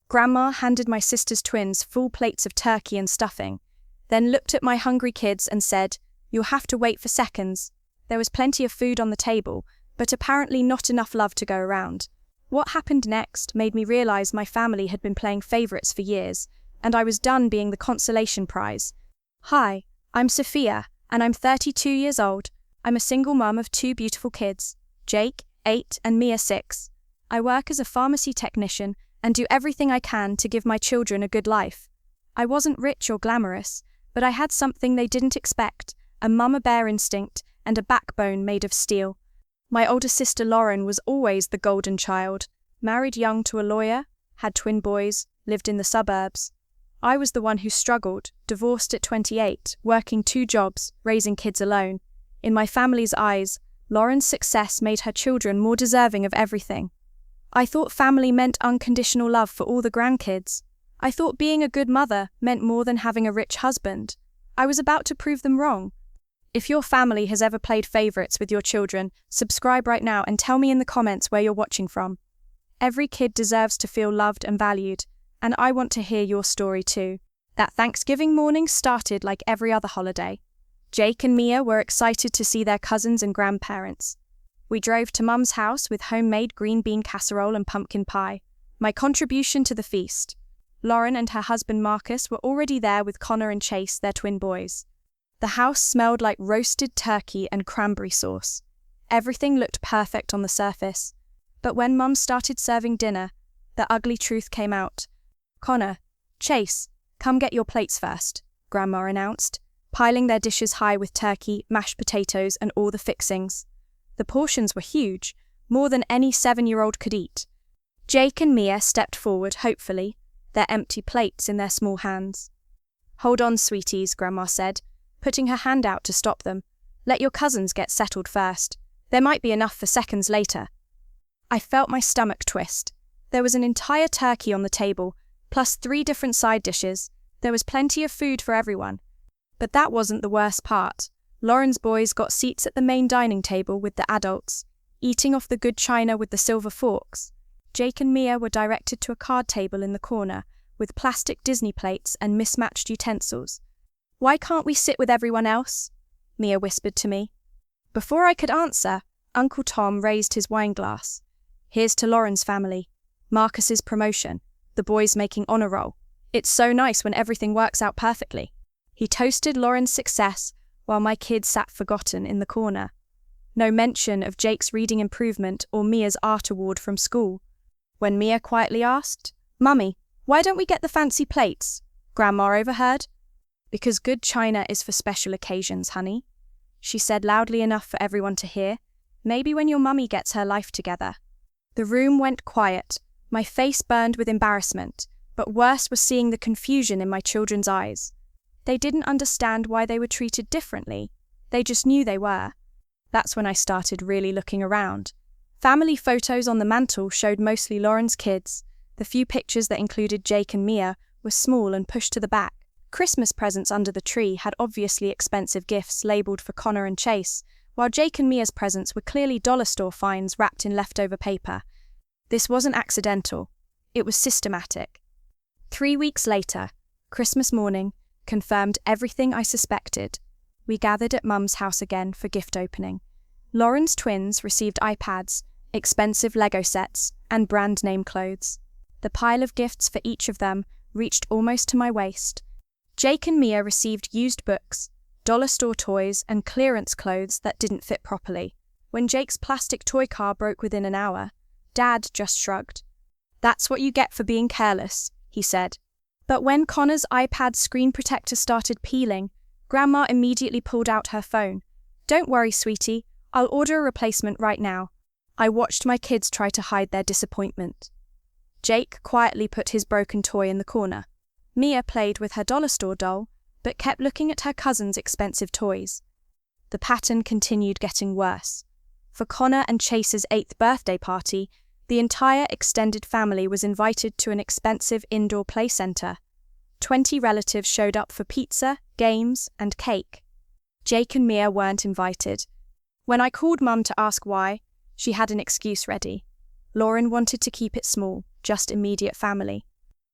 Grandma handed my sister's twins full plates of turkey and stuffing, then looked at my hungry kids and said, "You'll have to wait for seconds." There was plenty of food on the table, but apparently not enough love to go around. What happened next made me realize my family had been playing favorites for years, and I was done being the consolation prize. Hi, I'm Sophia, and I'm 32 years old. I'm a single mum of 2 beautiful kids, Jake, 8, and Mia, 6. I work as a pharmacy technician and do everything I can to give my children a good life. I wasn't rich or glamorous, but I had something they didn't expect, a mama bear instinct and a backbone made of steel. My older sister Lauren was always the golden child, married young to a lawyer, had twin boys, lived in the suburbs. I was the one who struggled, divorced at 28, working 2 jobs, raising kids alone. In my family's eyes, Lauren's success made her children more deserving of everything. I thought family meant unconditional love for all the grandkids. I thought being a good mother meant more than having a rich husband. I was about to prove them wrong. If your family has ever played favorites with your children, subscribe right now and tell me in the comments where you're watching from. Every kid deserves to feel loved and valued, and I want to hear your story too. That Thanksgiving morning started like every other holiday. Jake and Mia were excited to see their cousins and grandparents. We drove to Mum's house with homemade green bean casserole and pumpkin pie, my contribution to the feast. Lauren and her husband Marcus were already there with Connor and Chase, their twin boys. The house smelled like roasted turkey and cranberry sauce. Everything looked perfect on the surface. But when Mum started serving dinner, the ugly truth came out. "Connor, Chase, come get your plates first," Grandma announced, piling their dishes high with turkey, mashed potatoes, and all the fixings. The portions were huge, more than any 7-year-old could eat. Jake and Mia stepped forward, hopefully, their empty plates in their small hands. "Hold on, sweeties," Grandma said, putting her hand out to stop them. "Let your cousins get settled first. There might be enough for seconds later." I felt my stomach twist. There was an entire turkey on the table, plus 3 different side dishes. There was plenty of food for everyone. But that wasn't the worst part. Lauren's boys got seats at the main dining table with the adults, eating off the good china with the silver forks. Jake and Mia were directed to a card table in the corner, with plastic Disney plates and mismatched utensils. "Why can't we sit with everyone else?" Mia whispered to me. Before I could answer, Uncle Tom raised his wine glass. "Here's to Lauren's family. Marcus's promotion. The boys making honor roll. It's so nice when everything works out perfectly." He toasted Lauren's success, while my kids sat forgotten in the corner. No mention of Jake's reading improvement or Mia's art award from school. When Mia quietly asked, "Mummy, why don't we get the fancy plates?" Grandma overheard. "Because good china is for special occasions, honey," she said loudly enough for everyone to hear. "Maybe when your mummy gets her life together." The room went quiet. My face burned with embarrassment, but worse was seeing the confusion in my children's eyes. They didn't understand why they were treated differently. They just knew they were. That's when I started really looking around. Family photos on the mantle showed mostly Lauren's kids. The few pictures that included Jake and Mia were small and pushed to the back. Christmas presents under the tree had obviously expensive gifts labeled for Connor and Chase, while Jake and Mia's presents were clearly dollar store finds wrapped in leftover paper. This wasn't accidental. It was systematic. 3 weeks later, Christmas morning, confirmed everything I suspected. We gathered at Mum's house again for gift opening. Lauren's twins received iPads, expensive Lego sets, and brand name clothes. The pile of gifts for each of them reached almost to my waist. Jake and Mia received used books, dollar store toys, and clearance clothes that didn't fit properly. When Jake's plastic toy car broke within an hour, Dad just shrugged. "That's what you get for being careless," he said. But when Connor's iPad screen protector started peeling, Grandma immediately pulled out her phone. "Don't worry, sweetie, I'll order a replacement right now." I watched my kids try to hide their disappointment. Jake quietly put his broken toy in the corner. Mia played with her dollar store doll, but kept looking at her cousin's expensive toys. The pattern continued getting worse. For Connor and Chase's 8th birthday party, the entire extended family was invited to an expensive indoor play center. 20 relatives showed up for pizza, games, and cake. Jake and Mia weren't invited. When I called Mum to ask why, she had an excuse ready. Lauren wanted to keep it small, just immediate family.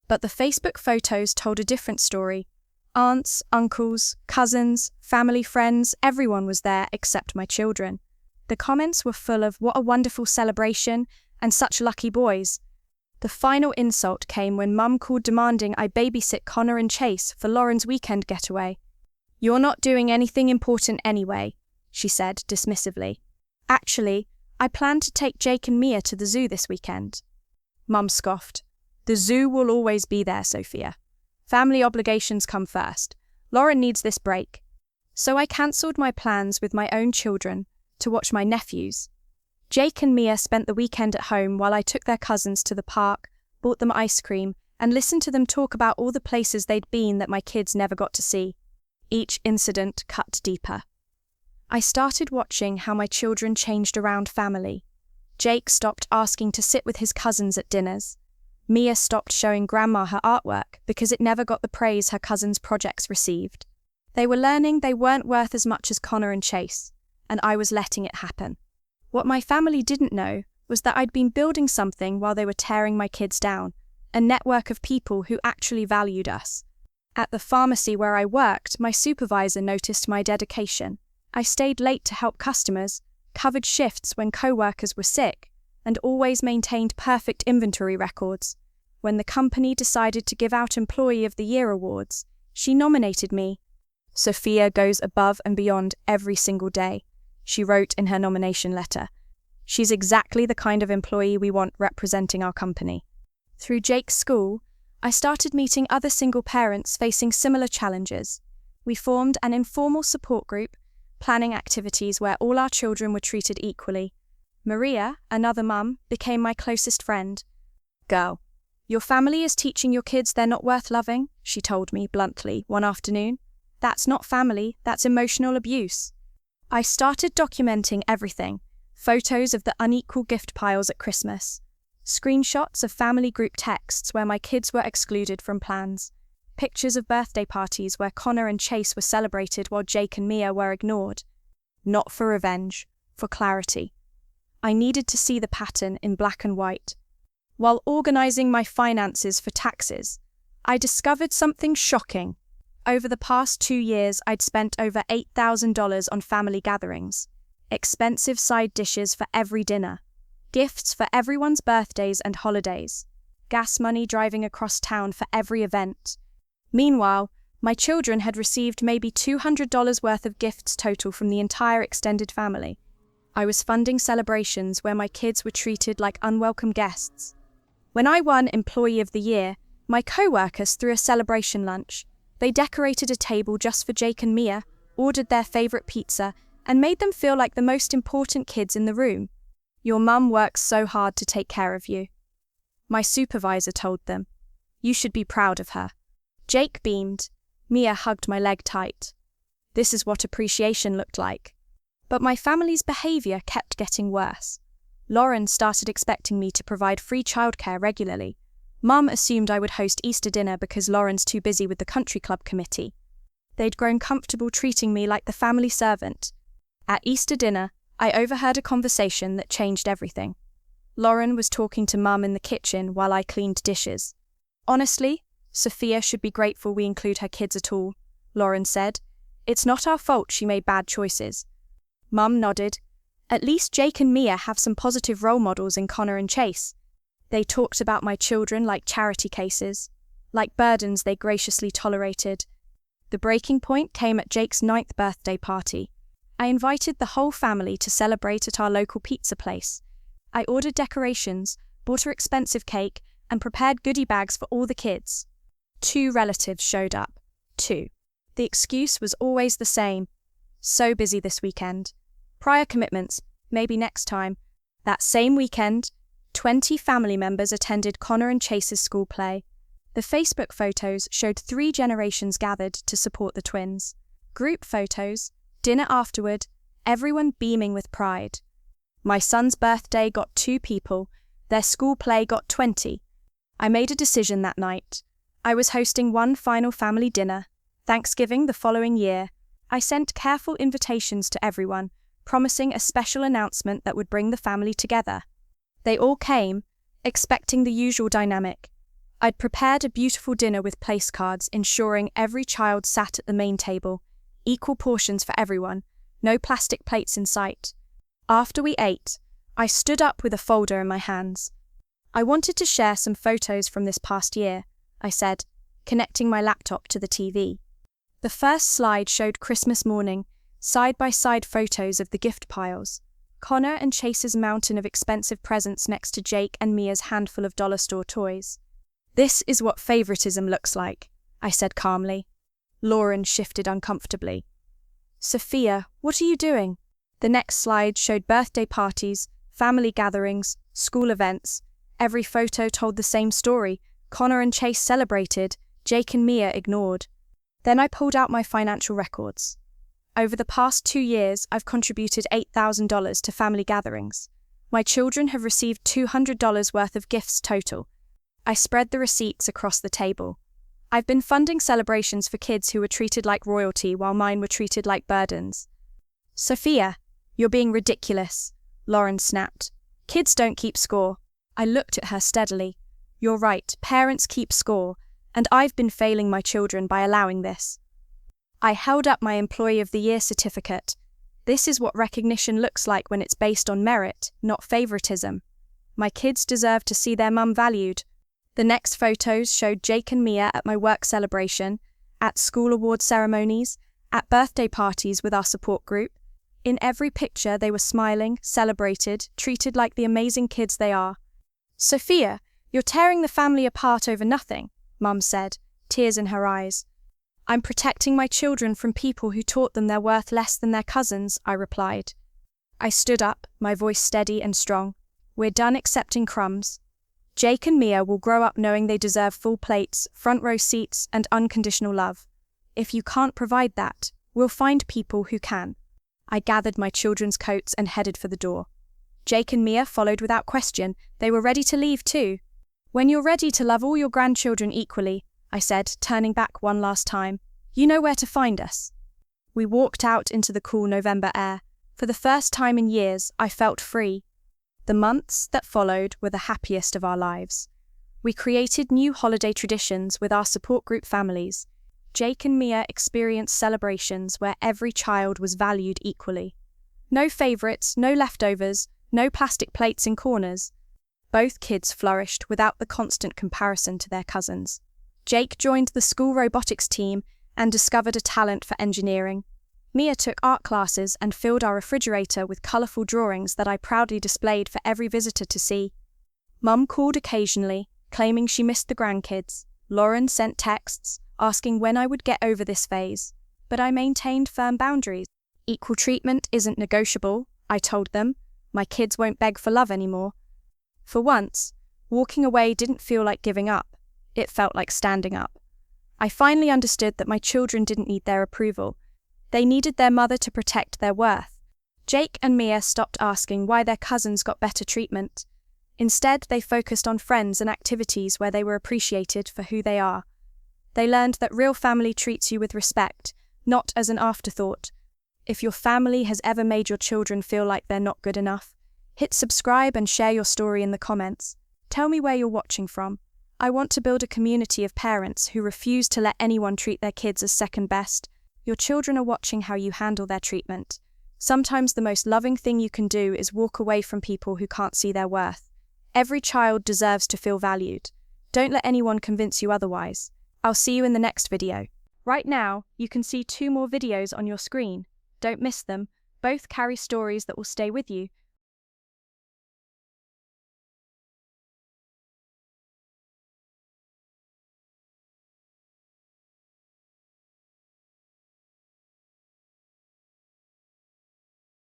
But the Facebook photos told a different story. Aunts, uncles, cousins, family friends, everyone was there except my children. The comments were full of "what a wonderful celebration" and "such lucky boys." The final insult came when Mum called demanding I babysit Connor and Chase for Lauren's weekend getaway. "You're not doing anything important anyway," she said dismissively. "Actually, I plan to take Jake and Mia to the zoo this weekend." Mum scoffed. "The zoo will always be there, Sophia. Family obligations come first. Lauren needs this break." So I cancelled my plans with my own children to watch my nephews. Jake and Mia spent the weekend at home while I took their cousins to the park, bought them ice cream, and listened to them talk about all the places they'd been that my kids never got to see. Each incident cut deeper. I started watching how my children changed around family. Jake stopped asking to sit with his cousins at dinners. Mia stopped showing Grandma her artwork because it never got the praise her cousins' projects received. They were learning they weren't worth as much as Connor and Chase, and I was letting it happen. What my family didn't know was that I'd been building something while they were tearing my kids down, a network of people who actually valued us. At the pharmacy where I worked, my supervisor noticed my dedication. I stayed late to help customers, covered shifts when co-workers were sick, and always maintained perfect inventory records. When the company decided to give out Employee of the Year awards, she nominated me. "Sophia goes above and beyond every single day," she wrote in her nomination letter. "She's exactly the kind of employee we want representing our company." Through Jake's school, I started meeting other single parents facing similar challenges. We formed an informal support group, planning activities where all our children were treated equally. Maria, another mum, became my closest friend. "Girl, your family is teaching your kids they're not worth loving," she told me bluntly one afternoon. "That's not family, that's emotional abuse." I started documenting everything: photos of the unequal gift piles at Christmas, screenshots of family group texts where my kids were excluded from plans, pictures of birthday parties where Connor and Chase were celebrated while Jake and Mia were ignored. Not for revenge, for clarity. I needed to see the pattern in black and white. While organizing my finances for taxes, I discovered something shocking. Over the past 2 years, I'd spent over $8,000 on family gatherings, expensive side dishes for every dinner, gifts for everyone's birthdays and holidays, gas money driving across town for every event. Meanwhile, my children had received maybe $200 worth of gifts total from the entire extended family. I was funding celebrations where my kids were treated like unwelcome guests. When I won Employee of the Year, my co-workers threw a celebration lunch. They decorated a table just for Jake and Mia, ordered their favorite pizza, and made them feel like the most important kids in the room. "Your mum works so hard to take care of you," my supervisor told them. "You should be proud of her." Jake beamed. Mia hugged my leg tight. This is what appreciation looked like. But my family's behavior kept getting worse. Lauren started expecting me to provide free childcare regularly. Mum assumed I would host Easter dinner because Lauren's too busy with the country club committee. They'd grown comfortable treating me like the family servant. At Easter dinner, I overheard a conversation that changed everything. Lauren was talking to Mum in the kitchen while I cleaned dishes. "Honestly, Sophia should be grateful we include her kids at all," Lauren said. "It's not our fault she made bad choices." Mum nodded. "At least Jake and Mia have some positive role models in Connor and Chase." They talked about my children like charity cases, like burdens they graciously tolerated. The breaking point came at Jake's 9th birthday party. I invited the whole family to celebrate at our local pizza place. I ordered decorations, bought an expensive cake, and prepared goodie bags for all the kids. 2 relatives showed up. 2. The excuse was always the same. "So busy this weekend. Prior commitments, maybe next time." That same weekend, 20 family members attended Connor and Chase's school play. The Facebook photos showed 3 generations gathered to support the twins. Group photos, dinner afterward, everyone beaming with pride. My son's birthday got 2 people, their school play got 20. I made a decision that night. I was hosting one final family dinner. Thanksgiving the following year, I sent careful invitations to everyone, promising a special announcement that would bring the family together. They all came, expecting the usual dynamic: I'd prepared a beautiful dinner with place cards, ensuring every child sat at the main table, equal portions for everyone, no plastic plates in sight. After we ate, I stood up with a folder in my hands. I wanted to share some photos from this past year, I said, connecting my laptop to the TV. The first slide showed Christmas morning, side-by-side photos of the gift piles. Connor and Chase's mountain of expensive presents next to Jake and Mia's handful of dollar store toys. "This is what favoritism looks like," I said calmly. Lauren shifted uncomfortably. "Sophia, what are you doing?" The next slide showed birthday parties, family gatherings, school events. Every photo told the same story. Connor and Chase celebrated, Jake and Mia ignored. Then I pulled out my financial records. Over the past 2 years, I've contributed $8,000 to family gatherings. My children have received $200 worth of gifts total. I spread the receipts across the table. I've been funding celebrations for kids who were treated like royalty while mine were treated like burdens. "Sophia, you're being ridiculous," Lauren snapped. "Kids don't keep score." I looked at her steadily. "You're right, parents keep score, and I've been failing my children by allowing this." I held up my Employee of the Year certificate. This is what recognition looks like when it's based on merit, not favoritism. My kids deserve to see their mum valued. The next photos showed Jake and Mia at my work celebration, at school award ceremonies, at birthday parties with our support group. In every picture they were smiling, celebrated, treated like the amazing kids they are. "Sophia, you're tearing the family apart over nothing," Mum said, tears in her eyes. "I'm protecting my children from people who taught them they're worth less than their cousins," I replied. I stood up, my voice steady and strong. "We're done accepting crumbs. Jake and Mia will grow up knowing they deserve full plates, front row seats, and unconditional love. If you can't provide that, we'll find people who can." I gathered my children's coats and headed for the door. Jake and Mia followed without question. They were ready to leave too. "When you're ready to love all your grandchildren equally," I said, turning back one last time, "you know where to find us." We walked out into the cool November air. For the first time in years, I felt free. The months that followed were the happiest of our lives. We created new holiday traditions with our support group families. Jake and Mia experienced celebrations where every child was valued equally. No favorites, no leftovers, no plastic plates in corners. Both kids flourished without the constant comparison to their cousins. Jake joined the school robotics team and discovered a talent for engineering. Mia took art classes and filled our refrigerator with colourful drawings that I proudly displayed for every visitor to see. Mum called occasionally, claiming she missed the grandkids. Lauren sent texts, asking when I would get over this phase. But I maintained firm boundaries. "Equal treatment isn't negotiable," I told them. "My kids won't beg for love anymore." For once, walking away didn't feel like giving up. It felt like standing up. I finally understood that my children didn't need their approval. They needed their mother to protect their worth. Jake and Mia stopped asking why their cousins got better treatment. Instead, they focused on friends and activities where they were appreciated for who they are. They learned that real family treats you with respect, not as an afterthought. If your family has ever made your children feel like they're not good enough, hit subscribe and share your story in the comments. Tell me where you're watching from. I want to build a community of parents who refuse to let anyone treat their kids as second best. Your children are watching how you handle their treatment. Sometimes the most loving thing you can do is walk away from people who can't see their worth. Every child deserves to feel valued. Don't let anyone convince you otherwise. I'll see you in the next video. Right now, you can see 2 more videos on your screen. Don't miss them. Both carry stories that will stay with you.